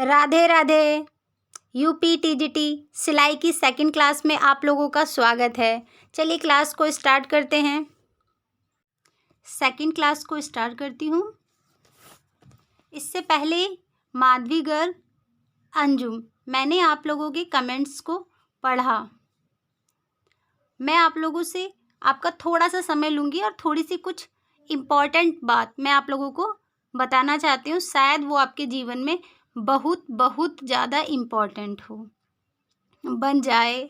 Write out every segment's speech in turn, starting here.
Radhe Radhe. UP TGT सिलाई की second class में आप लोगों का स्वागत है। चलिए क्लास को स्टार्ट करते हैं। सेकंड क्लास को स्टार्ट करती हूँ। इससे पहले माधवी गर्ग, अंजुम, मैंने आप लोगों के कमेंट्स को पढ़ा। मैं आप लोगों से आपका थोड़ा सा समय लूँगी और थोड़ी सी कुछ इम्पॉर्टेंट बात मैं आप लोगों को बताना चाहती हूँ। शायद वो आपके जीवन में बहुत बहुत ज़्यादा इम्पॉर्टेंट हो, बन जाए।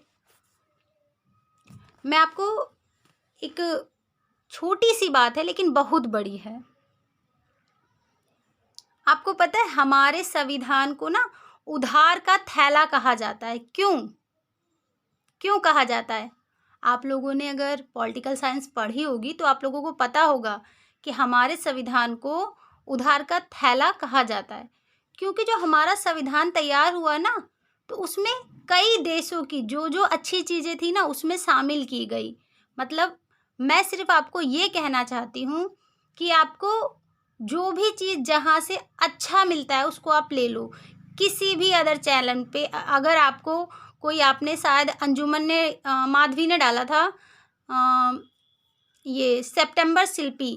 मैं आपको एक छोटी सी बात है लेकिन बहुत बड़ी है। आपको पता है हमारे संविधान को ना उधार का थैला कहा जाता है। क्यों कहा जाता है? आप लोगों ने अगर पॉलिटिकल साइंस पढ़ी होगी तो आप लोगों को पता होगा कि हमारे संविधान को उधार का थैला कहा जाता है, क्योंकि जो हमारा संविधान तैयार हुआ ना तो उसमें कई देशों की जो जो अच्छी चीज़ें थी ना उसमें शामिल की गई। मतलब मैं सिर्फ आपको ये कहना चाहती हूँ कि आपको जो भी चीज़ जहाँ से अच्छा मिलता है उसको आप ले लो। किसी भी अदर चैनल पे अगर आपको कोई, आपने शायद अंजुमन ने माधवी ने डाला था ये सितंबर शिल्पी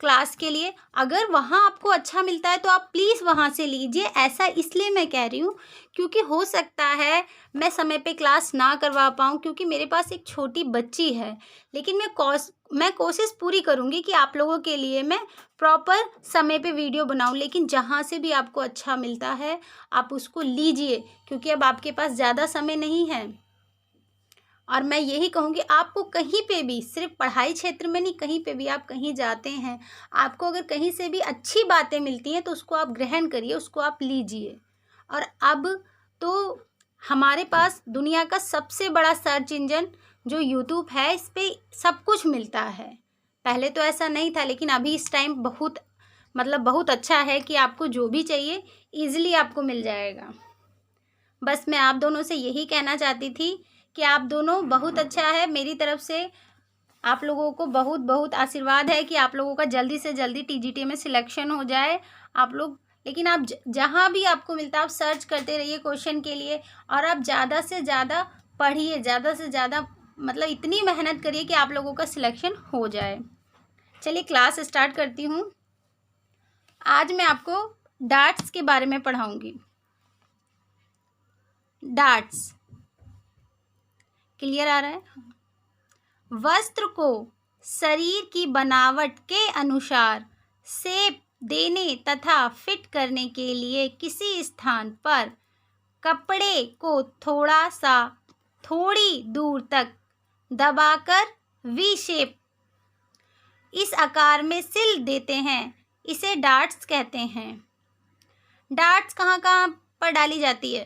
क्लास के लिए, अगर वहाँ आपको अच्छा मिलता है तो आप प्लीज़ वहाँ से लीजिए। ऐसा इसलिए मैं कह रही हूँ क्योंकि हो सकता है मैं समय पे क्लास ना करवा पाऊँ, क्योंकि मेरे पास एक छोटी बच्ची है। लेकिन मैं कोशिश पूरी करूँगी कि आप लोगों के लिए मैं प्रॉपर समय पे वीडियो बनाऊँ। लेकिन जहाँ से भी आपको अच्छा मिलता है आप उसको लीजिए, क्योंकि अब आपके पास ज़्यादा समय नहीं है। और मैं यही कहूँगी आपको कहीं पे भी, सिर्फ पढ़ाई क्षेत्र में नहीं, कहीं पे भी आप कहीं जाते हैं, आपको अगर कहीं से भी अच्छी बातें मिलती हैं तो उसको आप ग्रहण करिए, उसको आप लीजिए। और अब तो हमारे पास दुनिया का सबसे बड़ा सर्च इंजन जो यूट्यूब है, इस पे सब कुछ मिलता है। पहले तो ऐसा नहीं था, लेकिन अभी इस टाइम बहुत अच्छा है कि आपको जो भी चाहिए ईज़िली आपको मिल जाएगा। बस मैं आप दोनों से यही कहना चाहती थी कि आप दोनों बहुत अच्छा है। मेरी तरफ से आप लोगों को बहुत बहुत आशीर्वाद है कि आप लोगों का जल्दी से जल्दी टीजीटी में सिलेक्शन हो जाए आप लोग। लेकिन आप जहाँ भी आपको मिलता है आप सर्च करते रहिए क्वेश्चन के लिए, और आप ज़्यादा से ज़्यादा पढ़िए, ज़्यादा से ज़्यादा मतलब इतनी मेहनत करिए कि आप लोगों का सिलेक्शन हो जाए। चलिए क्लास स्टार्ट करती हूँ। आज मैं आपको डार्ट्स के बारे में पढ़ाऊँगी। डार्ट्स क्लियर आ रहा है? वस्त्र को शरीर की बनावट के अनुसार शेप देने तथा फिट करने के लिए किसी स्थान पर कपड़े को थोड़ी दूर तक दबाकर वी शेप इस आकार में सिल देते हैं, इसे डार्ट्स कहते हैं। डार्ट्स कहाँ कहाँ पर डाली जाती है?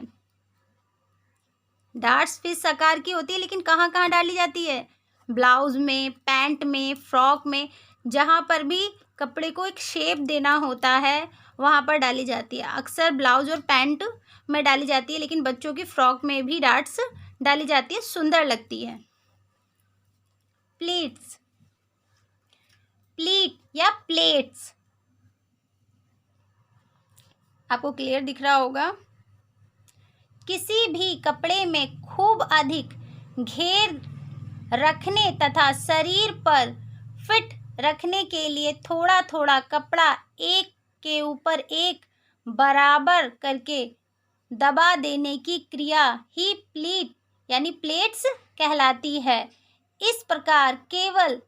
डार्ट्स फिश आकार की होती है, लेकिन कहाँ कहाँ डाली जाती है? ब्लाउज में, पैंट में, फ्रॉक में, जहाँ पर भी कपड़े को एक शेप देना होता है वहाँ पर डाली जाती है। अक्सर ब्लाउज और पैंट में डाली जाती है, लेकिन बच्चों की फ्रॉक में भी डार्ट्स डाली जाती है, सुंदर लगती है। प्लीट या प्लेट्स, आपको क्लियर दिख रहा होगा। किसी भी कपड़े में खूब अधिक घेर रखने तथा शरीर पर फिट रखने के लिए थोड़ा थोड़ा कपड़ा एक के ऊपर एक बराबर करके दबा देने की क्रिया ही प्लीट यानी प्लेट्स कहलाती है। इस प्रकार केवल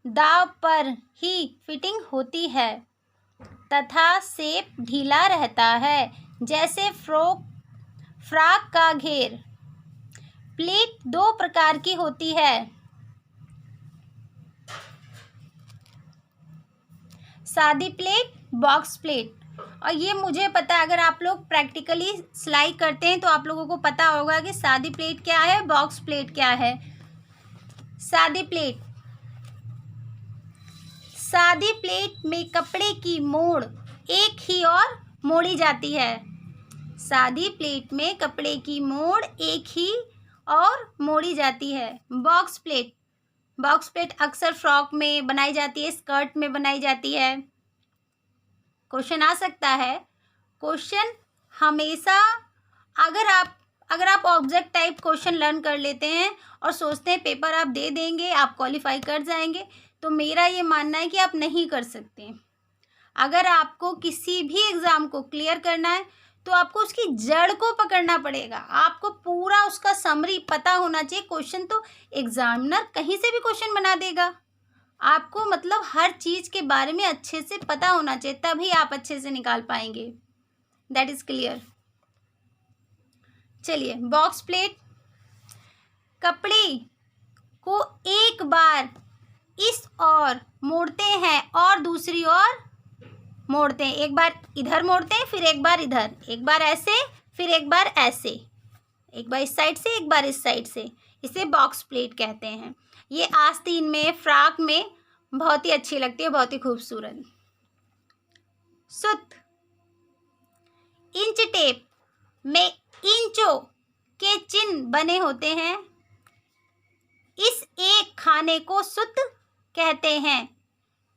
दाव पर ही फिटिंग होती है तथा शेप ढीला रहता है, जैसे फ्रॉक का घेर। प्लेट दो प्रकार की होती है, सादी प्लेट, बॉक्स प्लेट। और ये मुझे पता है, अगर आप लोग प्रैक्टिकली सिलाई करते हैं तो आप लोगों को पता होगा कि सादी प्लेट क्या है, बॉक्स प्लेट क्या है। सादी प्लेट में कपड़े की मोड़ एक ही ओर मोड़ी जाती है। सादी प्लेट में कपड़े की मोड़ एक ही और मोड़ी जाती है। बॉक्स प्लेट अक्सर फ्रॉक में बनाई जाती है, स्कर्ट में बनाई जाती है। क्वेश्चन आ सकता है, क्वेश्चन हमेशा अगर आप ऑब्जेक्ट टाइप क्वेश्चन लर्न कर लेते हैं और सोचते हैं पेपर आप दे देंगे, आप क्वालिफाई कर जाएंगे, तो मेरा ये मानना है कि आप नहीं कर सकते। अगर आपको किसी भी एग्ज़ाम को क्लियर करना है तो आपको उसकी जड़ को पकड़ना पड़ेगा। आपको पूरा उसका समरी पता होना चाहिए। क्वेश्चन तो एग्जामिनर कहीं से भी क्वेश्चन बना देगा, आपको मतलब हर चीज़ के बारे में अच्छे से पता होना चाहिए, तभी आप अच्छे से निकाल पाएंगे। That is clear. चलिए, बॉक्स प्लेट, कपड़े को एक बार इस ओर मोड़ते हैं और दूसरी ओर मोड़ते हैं। एक बार इधर मोड़ते हैं, फिर एक बार इधर, एक बार ऐसे, फिर एक बार ऐसे, एक बार इस साइड से, एक बार इस साइड से। इसे बॉक्स प्लेट कहते हैं। ये आस्तीन में, फ्रॉक में बहुत ही अच्छी लगती है, बहुत ही खूबसूरत। सूत, इंच टेप में इंचों के चिन्ह बने होते हैं। इस एक खाने को सूत कहते हैं।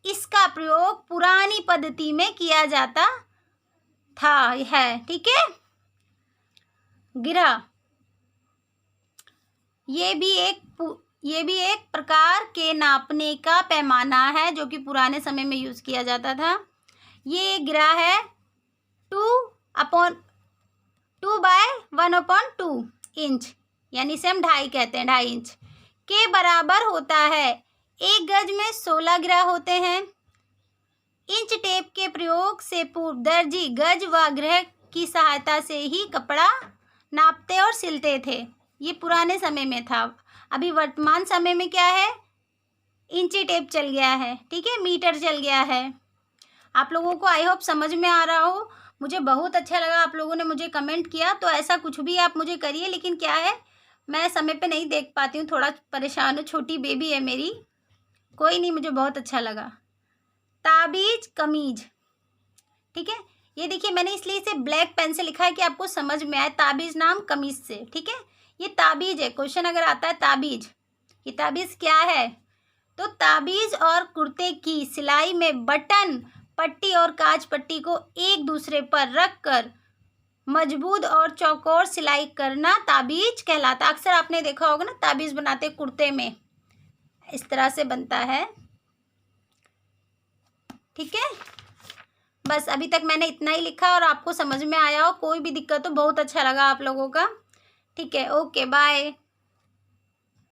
इसका प्रयोग पुरानी पद्धति में किया जाता था है। ठीक है। गिरह, ये भी एक प्रकार के नापने का पैमाना है जो कि पुराने समय में यूज़ किया जाता था। ये गिरह है 2/1/2 इंच, यानी इसे हम 2.5 कहते हैं, 2.5 इंच के बराबर होता है। एक गज में 16 गिरह होते हैं। इंच टेप के प्रयोग से पूर्व दर्जी गज व गिरह की सहायता से ही कपड़ा नापते और सिलते थे। ये पुराने समय में था। अभी वर्तमान समय में क्या है, इंची टेप चल गया है। ठीक है, मीटर चल गया है। आप लोगों को आई होप समझ में आ रहा हो। मुझे बहुत अच्छा लगा आप लोगों ने मुझे कमेंट किया, तो ऐसा कुछ भी आप मुझे करिए, लेकिन क्या है मैं समय पे नहीं देख पाती हूँ, थोड़ा परेशान हूँ, छोटी बेबी है मेरी। कोई नहीं, मुझे बहुत अच्छा लगा। ताबीज कमीज, ठीक है, ये देखिए मैंने इसलिए इसे ब्लैक पेन से लिखा है कि आपको समझ में आए। ताबीज नाम कमीज से। ठीक है, ये ताबीज है। क्वेश्चन अगर आता है ताबीज, ये ताबीज क्या है, तो ताबीज और कुर्ते की सिलाई में बटन, पट्टी और काज पट्टी को एक दूसरे पर रखकर मजबूत और चौकोर सिलाई करना ताबीज कहलाता। अक्सर आपने देखा होगा ना, ताबीज बनाते कुर्ते में इस तरह से बनता है। ठीक है, बस अभी तक मैंने इतना ही लिखा और आपको समझ में आया हो। कोई भी दिक्कत हो, बहुत अच्छा लगा आप लोगों का। ठीक है, ओके, बाय।